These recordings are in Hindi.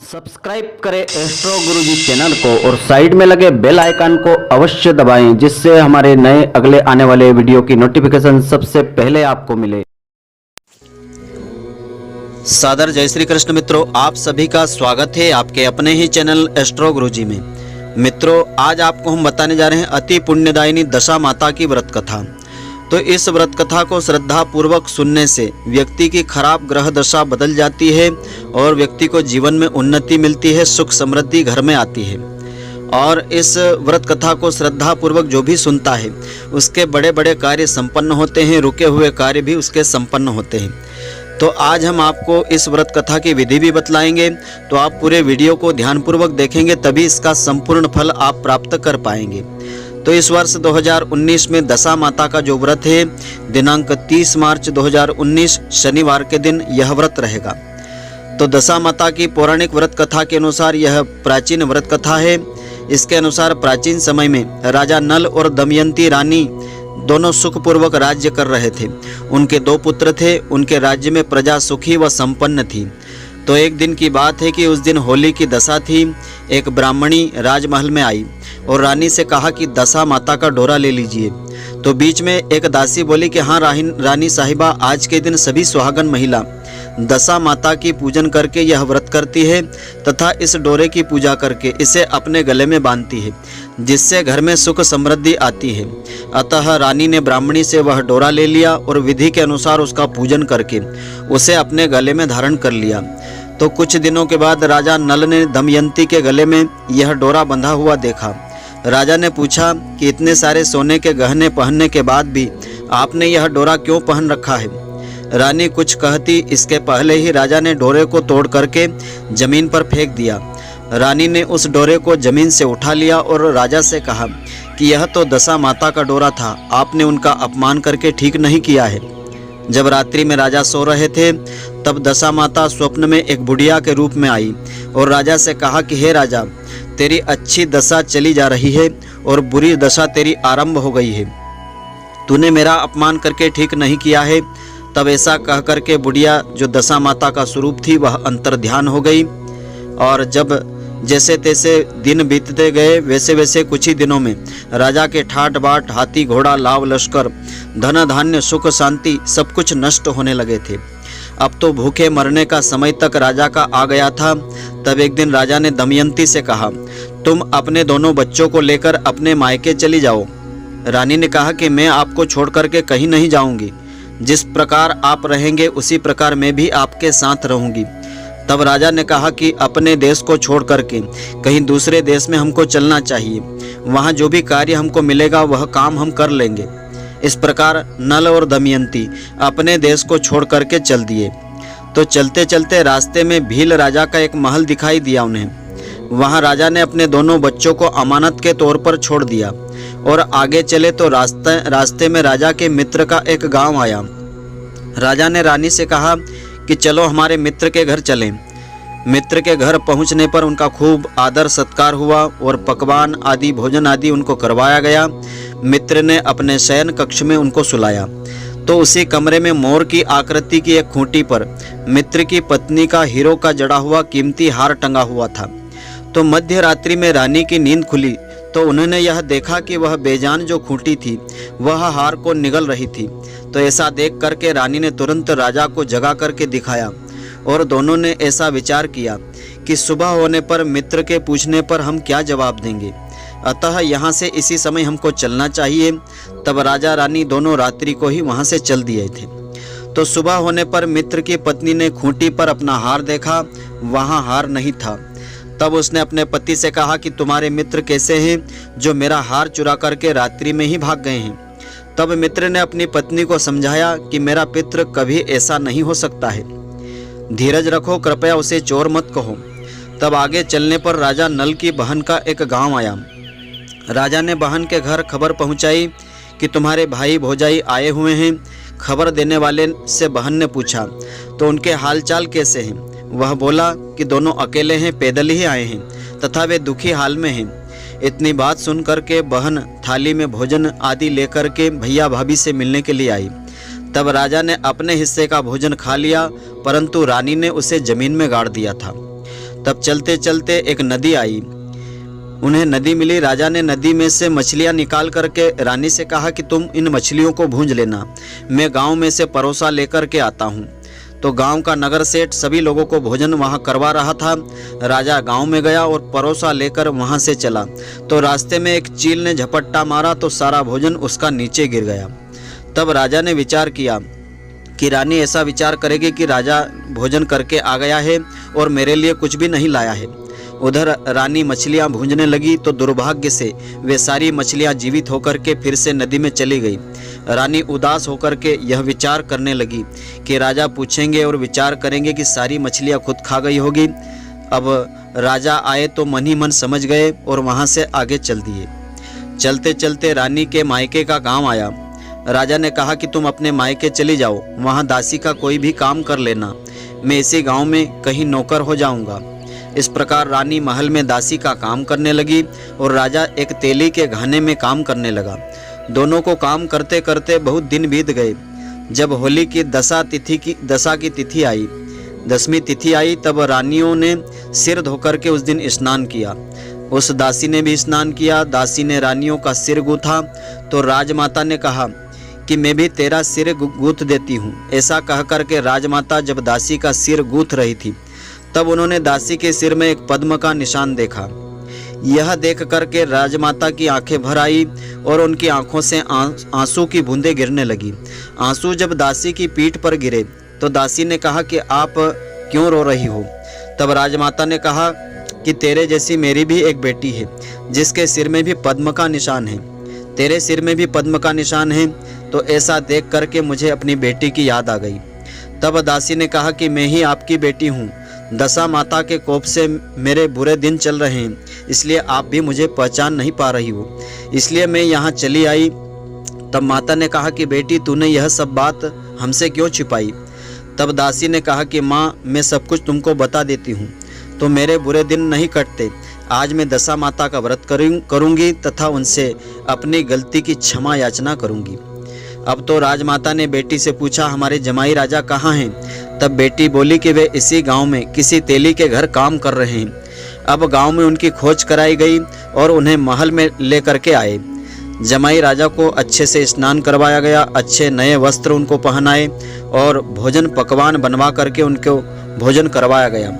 सब्सक्राइब करें एस्ट्रो गुरुजी चैनल को और साइड में लगे बेल आइकन को अवश्य दबाएं, जिससे हमारे नए अगले आने वाले वीडियो की नोटिफिकेशन सबसे पहले आपको मिले। सादर जय श्री कृष्ण मित्रों, आप सभी का स्वागत है आपके अपने ही चैनल एस्ट्रो गुरुजी में। मित्रों, आज आपको हम बताने जा रहे हैं अति पुण्यदायिनी दशा माता की व्रत कथा। तो इस व्रत कथा को श्रद्धा पूर्वक सुनने से व्यक्ति की खराब ग्रह दशा बदल जाती है और व्यक्ति को जीवन में उन्नति मिलती है, सुख समृद्धि घर में आती है। और इस व्रत कथा को श्रद्धा पूर्वक जो भी सुनता है उसके बड़े बड़े कार्य संपन्न होते हैं, रुके हुए कार्य भी उसके संपन्न होते हैं। तो आज हम आपको इस व्रत कथा की विधि भी बतलाएंगे, तो आप पूरे वीडियो को ध्यानपूर्वक देखेंगे तभी इसका संपूर्ण फल आप प्राप्त कर पाएंगे। तो इस वर्ष 2019 में दशा माता का जो व्रत है, दिनांक 30 मार्च 2019 शनिवार के दिन यह व्रत रहेगा। तो दशा माता की पौराणिक व्रत कथा के अनुसार यह प्राचीन व्रत कथा है। इसके अनुसार प्राचीन समय में राजा नल और दमयंती रानी दोनों सुखपूर्वक राज्य कर रहे थे। उनके 2 पुत्र थे। उनके राज्य में प्रजा सुखी व संपन्न थी। तो एक दिन की बात है कि उस दिन होली की दशा थी। एक ब्राह्मणी राजमहल में आई और रानी से कहा कि दशा माता का डोरा ले लीजिए। तो बीच में एक दासी बोली कि हाँ रानी साहिबा, आज के दिन सभी सुहागन महिला दशा माता की पूजन करके यह व्रत करती है तथा इस डोरे की पूजा करके इसे अपने गले में बांधती है, जिससे घर में सुख समृद्धि आती है। अतः रानी ने ब्राह्मणी से वह डोरा ले लिया और विधि के अनुसार उसका पूजन करके उसे अपने गले में धारण कर लिया। तो कुछ दिनों के बाद राजा नल ने दमयंती के गले में यह डोरा बंधा हुआ देखा। राजा ने पूछा कि इतने सारे सोने के गहने पहनने के बाद भी आपने यह डोरा क्यों पहन रखा है? रानी कुछ कहती इसके पहले ही राजा ने डोरे को तोड़ करके जमीन पर फेंक दिया। रानी ने उस डोरे को जमीन से उठा लिया और राजा से कहा कि यह तो दशा माता का डोरा था, आपने उनका अपमान करके ठीक नहीं किया है। जब रात्रि में राजा सो रहे थे तब दशा माता स्वप्न में एक बुढ़िया के रूप में आई और राजा से कहा कि हे राजा, तेरी अच्छी दशा चली जा रही है और बुरी दशा तेरी आरंभ हो गई है। तूने मेरा अपमान करके ठीक नहीं किया है। तब ऐसा कह करके बुढ़िया जो दशा माता का स्वरूप थी वह अंतर्ध्यान हो गई। और जब जैसे तैसे दिन बीतते गए वैसे वैसे कुछ ही दिनों में राजा के ठाट बाट, हाथी घोड़ा, लाव लश्कर, धन धान्य, सुख शांति सब कुछ नष्ट होने लगे थे। अब तो भूखे मरने का समय तक राजा का आ गया था। तब एक दिन राजा ने दमयंती से कहा, तुम अपने दोनों बच्चों को लेकर अपने मायके चली जाओ। रानी ने कहा कि मैं आपको छोड़ करके कहीं नहीं जाऊंगी। जिस प्रकार आप रहेंगे उसी प्रकार मैं भी आपके साथ रहूंगी। तब राजा ने कहा कि अपने देश को छोड़ करके कहीं दूसरे देश में हमको चलना चाहिए, वहाँ जो भी कार्य हमको मिलेगा वह काम हम कर लेंगे। इस प्रकार नल और दमयंती अपने देश को छोड़ करके चल दिए। तो चलते चलते रास्ते में भील राजा का एक महल दिखाई दिया उन्हें। वहाँ राजा ने अपने दोनों बच्चों को अमानत के तौर पर छोड़ दिया और आगे चले तो रास्ते में राजा के मित्र का एक गांव आया। राजा ने रानी से कहा कि चलो हमारे मित्र के घर चलें। मित्र के घर पहुंचने पर उनका खूब आदर सत्कार हुआ और पकवान आदि, भोजन आदि उनको करवाया गया। मित्र ने अपने शयन कक्ष में उनको सुलाया। तो उसी कमरे में मोर की आकृति की एक खूंटी पर मित्र की पत्नी का हीरो का जड़ा हुआ कीमती हार टंगा हुआ था। तो मध्य रात्रि में रानी की नींद खुली तो उन्होंने यह देखा कि वह बेजान जो खूंटी थी वह हार को निगल रही थी। तो ऐसा देख करके रानी ने तुरंत राजा को जगा करके दिखाया और दोनों ने ऐसा विचार किया कि सुबह होने पर मित्र के पूछने पर हम क्या जवाब देंगे, अतः यहाँ से इसी समय हमको चलना चाहिए। तब राजा रानी दोनों रात्रि को ही वहाँ से चल दिए थे। तो सुबह होने पर मित्र की पत्नी ने खूंटी पर अपना हार देखा, वहाँ हार नहीं था। तब उसने अपने पति से कहा कि तुम्हारे मित्र कैसे हैं जो मेरा हार चुरा करके रात्रि में ही भाग गए हैं। तब मित्र ने अपनी पत्नी को समझाया कि मेरा पित्र कभी ऐसा नहीं हो सकता है, धीरज रखो, कृपया उसे चोर मत कहो। तब आगे चलने पर राजा नल की बहन का एक गांव आया। राजा ने बहन के घर खबर पहुंचाई कि तुम्हारे भाई भौजाई आए हुए हैं। खबर देने वाले से बहन ने पूछा तो उनके हालचाल कैसे हैं? वह बोला कि दोनों अकेले हैं, पैदल ही आए हैं तथा वे दुखी हाल में हैं। इतनी बात सुनकर के बहन थाली में भोजन आदि लेकर के भैया भाभी से मिलने के लिए आई। तब राजा ने अपने हिस्से का भोजन खा लिया, परंतु रानी ने उसे जमीन में गाड़ दिया था। तब चलते चलते एक नदी आई, उन्हें नदी मिली। राजा ने नदी में से मछलियां निकाल करके रानी से कहा कि तुम इन मछलियों को भूंज लेना, मैं गांव में से परोसा लेकर के आता हूं। तो गांव का नगर सेठ सभी लोगों को भोजन वहां करवा रहा था। राजा गांव में गया और परोसा लेकर वहां से चला, तो रास्ते में एक चील ने झपट्टा मारा तो सारा भोजन उसका नीचे गिर गया। तब राजा ने विचार किया कि रानी ऐसा विचार करेगी कि राजा भोजन करके आ गया है और मेरे लिए कुछ भी नहीं लाया है। उधर रानी मछलियां भूंजने लगी तो दुर्भाग्य से वे सारी मछलियां जीवित होकर के फिर से नदी में चली गई। रानी उदास होकर के यह विचार करने लगी कि राजा पूछेंगे और विचार करेंगे कि सारी मछलियां खुद खा गई होगी। अब राजा आए तो मन ही मन समझ गए और वहां से आगे चल दिए। चलते चलते रानी के मायके का गांव आया। राजा ने कहा कि तुम अपने मायके चली जाओ, वहां दासी का कोई भी काम कर लेना, मैं इसी गांव में कहीं नौकर हो जाऊंगा। इस प्रकार रानी महल में दासी का काम करने लगी और राजा एक तेली के घाने में काम करने लगा। दोनों को काम करते करते बहुत दिन बीत गए। जब होली की दशा की तिथि आई, 10वीं तिथि आई, तब रानियों ने सिर धोकर के उस दिन स्नान किया। उस दासी ने भी स्नान किया। दासी ने रानियों का सिर गूथा तो राजमाता ने कहा कि मैं भी तेरा सिर गूथ देती हूँ। ऐसा कह करके राजमाता जब दासी का सिर गूथ रही थी तब उन्होंने दासी के सिर में एक पद्म का निशान देखा। यह देख करके राजमाता की आंखें भर आई और उनकी आंखों से आंसू की बूंदें गिरने लगी। आंसू जब दासी की पीठ पर गिरे तो दासी ने कहा कि आप क्यों रो रही हो? तब राजमाता ने कहा कि तेरे जैसी मेरी भी एक बेटी है जिसके सिर में भी पद्म का निशान है, तेरे सिर में भी पद्म का निशान है। तो ऐसा देख करके मुझे अपनी बेटी की याद आ गई। तब दासी ने कहा कि मैं ही आपकी बेटी हूँ, दशा माता के कोप से मेरे बुरे दिन चल रहे हैं, इसलिए आप भी मुझे पहचान नहीं पा रही हो, इसलिए मैं यहाँ चली आई। तब माता ने कहा कि बेटी तूने यह सब बात हमसे क्यों छिपाई? तब दासी ने कहा कि माँ मैं सब कुछ तुमको बता देती हूँ तो मेरे बुरे दिन नहीं कटते। आज मैं दशा माता का व्रत करूँगी तथा उनसे अपनी गलती की क्षमा याचना करूँगी। अब तो राजमाता ने बेटी से पूछा हमारे जमाई राजा कहाँ हैं? तब बेटी बोली कि वे इसी गांव में किसी तेली के घर काम कर रहे हैं। अब गांव में उनकी खोज कराई गई और उन्हें महल में लेकर के आए। जमाई राजा को अच्छे से स्नान करवाया गया, अच्छे नए वस्त्र उनको पहनाए और भोजन पकवान बनवा करके उनको भोजन करवाया गया।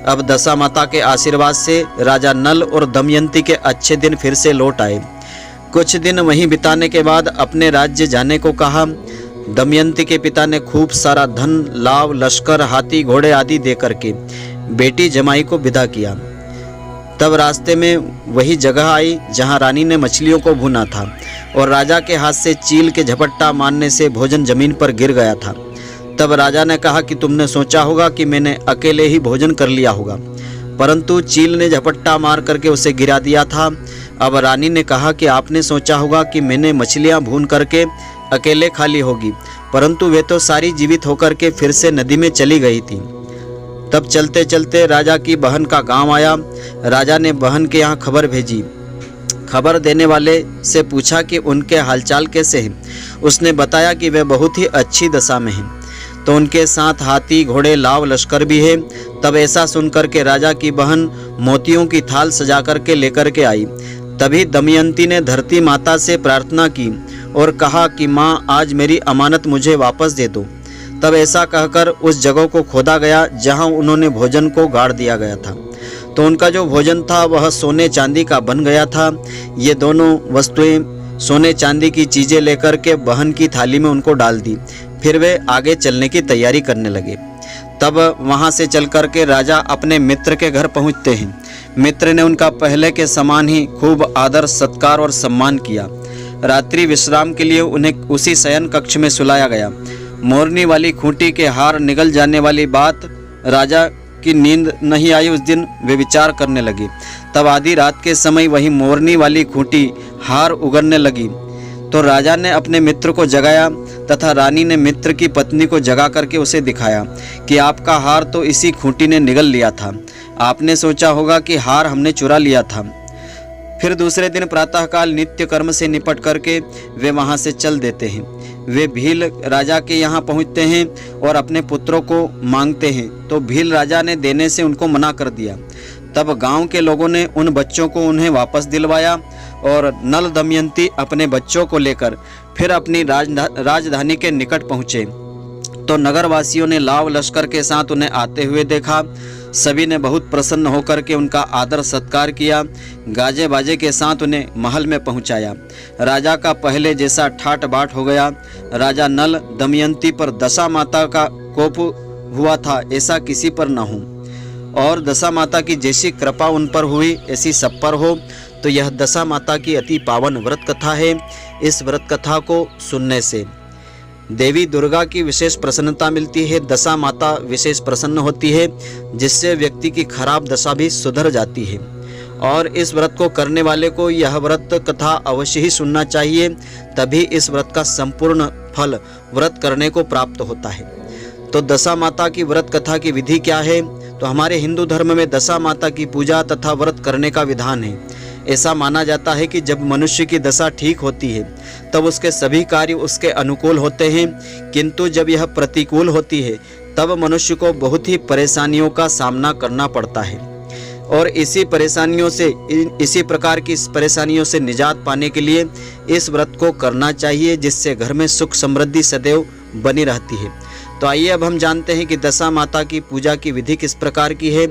अब दशा माता के आशीर्वाद से राजा नल और दमयंती के अच्छे दिन फिर से लौट आए। कुछ दिन वहीं बिताने के बाद अपने राज्य जाने को कहा। दमयंती के पिता ने खूब सारा धन, लाव, लश्कर, हाथी, घोड़े आदि दे करके बेटी जमाई को विदा किया। तब रास्ते में वही जगह आई जहां रानी ने मछलियों को भुना था और राजा के हाथ से चील के झपट्टा मारने से भोजन जमीन पर गिर गया था। तब राजा ने कहा कि तुमने सोचा होगा कि मैंने अकेले ही भोजन कर लिया होगा, परंतु चील ने झपट्टा मार करके उसे गिरा दिया था। अब रानी ने कहा कि आपने सोचा होगा कि मैंने मछलियां भून करके अकेले खा ली होगी, परंतु वे तो सारी जीवित होकर के फिर से नदी में चली गई थी। तब चलते चलते राजा की बहन का गांव आया। राजा ने बहन के यहाँ खबर भेजी। खबर देने वाले से पूछा कि उनके हालचाल कैसे हैं। उसने बताया कि वे बहुत ही अच्छी दशा में हैं, तो उनके साथ हाथी, घोड़े, लाव, लश्कर भी है। तब ऐसा सुनकर के राजा की बहन मोतियों की थाल सजा करके लेकर के आई। तभी दमयंती ने धरती माता से प्रार्थना की और कहा कि माँ आज मेरी अमानत मुझे वापस दे दो। तब ऐसा कहकर उस जगह को खोदा गया जहां उन्होंने भोजन को गाड़ दिया गया था। तो उनका जो भोजन था वह सोने चांदी का बन गया था। ये दोनों वस्तुएं सोने चांदी की चीज़ें लेकर के बहन की थाली में उनको डाल दी। फिर वे आगे चलने की तैयारी करने लगे। तब वहां से चल कर के राजा अपने मित्र के घर पहुंचते हैं। मित्र ने उनका पहले के समान ही खूब आदर, सत्कार और सम्मान किया। रात्रि विश्राम के लिए उन्हें उसी शयन कक्ष में सुलाया गया। मोरनी वाली खूंटी के हार निगल जाने वाली बात राजा की नींद नहीं आई। उस दिन वे विचार करने लगे। तब आधी रात के समय वही मोरनी वाली खूंटी हार उगरने लगी। तो राजा ने अपने मित्र को जगाया तथा रानी ने मित्र की पत्नी को जगा करके उसे दिखाया कि आपका हार तो इसी खूंटी ने निगल लिया था। आपने सोचा होगा कि हार हमने चुरा लिया था। फिर दूसरे दिन प्रातःकाल नित्य कर्म से निपट करके वे वहां से चल देते हैं। वे भील राजा के यहाँ पहुँचते हैं और अपने पुत्रों को मांगते हैं, तो भील राजा ने देने से उनको मना कर दिया। तब गांव के लोगों ने उन बच्चों को उन्हें वापस दिलवाया और नल दमयंती अपने बच्चों को लेकर फिर अपनी राजधानी के निकट पहुँचे। तो नगरवासियों ने लाव लश्कर के साथ उन्हें आते हुए देखा। सभी ने बहुत प्रसन्न होकर के उनका आदर सत्कार किया, गाजे बाजे के साथ उन्हें महल में पहुंचाया। राजा का पहले जैसा ठाट बाट हो गया। राजा नल दमयंती पर दशा माता का कोप हुआ था, ऐसा किसी पर न हो, और दशा माता की जैसी कृपा उन पर हुई ऐसी सब पर हो। तो यह दशा माता की अति पावन व्रत कथा है। इस व्रत कथा को सुनने से देवी दुर्गा की विशेष प्रसन्नता मिलती है, दशा माता विशेष प्रसन्न होती है, जिससे व्यक्ति की खराब दशा भी सुधर जाती है। और इस व्रत को करने वाले को यह व्रत कथा अवश्य ही सुनना चाहिए, तभी इस व्रत का संपूर्ण फल व्रत करने को प्राप्त होता है। तो दशा माता की व्रत कथा की विधि क्या है? तो हमारे हिंदू धर्म में दशा माता की पूजा तथा व्रत करने का विधान है। ऐसा माना जाता है कि जब मनुष्य की दशा ठीक होती है तब उसके सभी कार्य उसके अनुकूल होते हैं, किंतु जब यह प्रतिकूल होती है तब मनुष्य को बहुत ही परेशानियों का सामना करना पड़ता है। और इसी प्रकार की परेशानियों से निजात पाने के लिए इस व्रत को करना चाहिए, जिससे घर में सुख समृद्धि सदैव बनी रहती है। तो आइए अब हम जानते हैं कि दशा माता की पूजा की विधि किस प्रकार की है।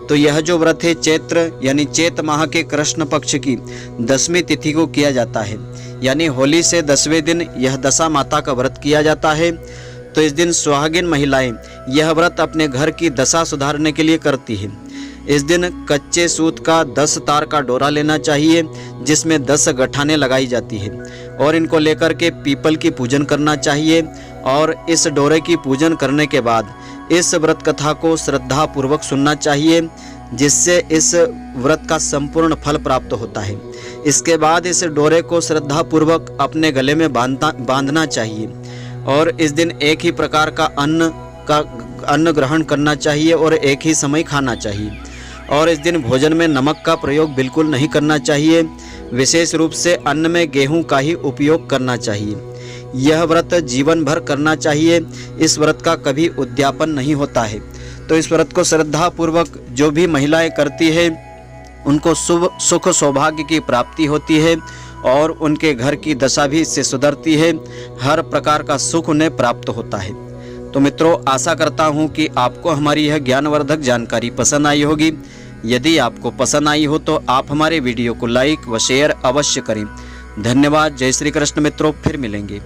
तो यह जो व्रत है चैत्र यानी चैत माह के कृष्ण पक्ष की 10वीं तिथि को किया जाता है, यानी होली से 10वें दिन यह दशा माता का व्रत किया जाता है। तो इस दिन सुहागिन महिलाएं यह व्रत अपने घर की दशा सुधारने के लिए करती है। इस दिन कच्चे सूत का 10 तार का डोरा लेना चाहिए, जिसमें 10 गठाने लगाई जाती है, और इनको लेकर के पीपल की पूजन करना चाहिए। और इस डोरे की पूजन करने के बाद इस व्रत कथा को श्रद्धा पूर्वक सुनना चाहिए, जिससे इस व्रत का संपूर्ण फल प्राप्त होता है। इसके बाद इस डोरे को श्रद्धा पूर्वक अपने गले में बांधना चाहिए, और इस दिन एक ही प्रकार का अन्न ग्रहण करना चाहिए और एक ही समय खाना चाहिए। और इस दिन भोजन में नमक का प्रयोग बिल्कुल नहीं करना चाहिए। विशेष रूप से अन्न में गेहूं का ही उपयोग करना चाहिए। यह व्रत जीवन भर करना चाहिए। इस व्रत का कभी उद्यापन नहीं होता है। तो इस व्रत को श्रद्धा पूर्वक जो भी महिलाएं करती है उनको शुभ सुख सौभाग्य की प्राप्ति होती है, और उनके घर की दशा भी इससे सुधरती है। हर प्रकार का सुख उन्हें प्राप्त होता है। तो मित्रों, आशा करता हूँ कि आपको हमारी यह ज्ञानवर्धक जानकारी पसंद आई होगी। यदि आपको पसंद आई हो तो आप हमारे वीडियो को लाइक व शेयर अवश्य करें। धन्यवाद। जय श्री कृष्ण मित्रों, फिर मिलेंगे।